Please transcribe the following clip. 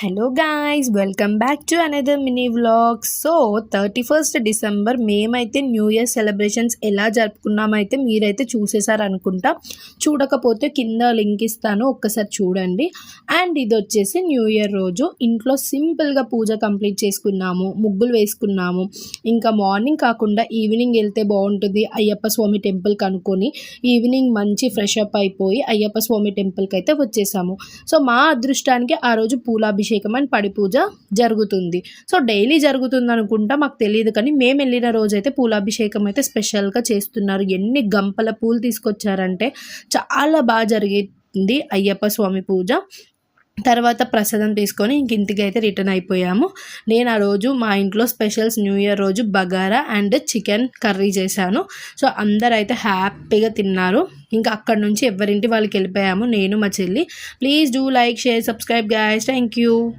Hello guys, welcome back to another mini vlog. So 31st December మేమైతే new year celebrations ఎలా జరుపుకున్నామైతే మీరైతే చూసేసారు అనుకుంటా. చూడకపోతే కింద లింక్ ఇస్తాను, ఒక్కసారి చూడండి. అండ్ ఇది వచ్చేసి న్యూ ఇయర్ రోజు ఇంట్లో సింపుల్గా పూజ కంప్లీట్ చేసుకున్నాము, ముగ్గులు వేసుకున్నాము. ఇంకా మార్నింగ్ కాకుండా ఈవినింగ్ వెళ్తే బాగుంటుంది అయ్యప్ప స్వామి టెంపుల్కి అనుకొని ఈవినింగ్ మంచి ఫ్రెష్ అప్ అయిపోయి అయ్యప్ప స్వామి టెంపుల్కి అయితే వచ్చేసాము. సో మా అదృష్టానికి ఆ రోజు పూలాభిషేకం అండ్ పడి పూజ జరుగుతుంది. సో డైలీ జరుగుతుంది అనుకుంటా, మాకు తెలియదు. కానీ మేము వెళ్ళిన రోజైతే పూలాభిషేకం అయితే స్పెషల్గా చేస్తున్నారు. ఎన్ని గంపల పూలు తీసుకొచ్చారంటే చాలా బాగా జరిగింది అయ్యప్ప స్వామి పూజ. తర్వాత ప్రసాదం తీసుకొని ఇంటికి అయితే రిటర్న్ అయిపోయాము. నేను ఆ రోజు మా ఇంట్లో స్పెషల్స్ న్యూ ఇయర్ రోజు బగారా అండ్ చికెన్ కర్రీ చేశాను. సో అందరూ అయితే హ్యాపీగా తిన్నారు. ఇంకా అక్కడ నుంచి ఎవరింటి వాళ్ళకి వెళ్ళిపోయాము, నేను మా చెల్లి. Please do like, share, subscribe guys. Thank you.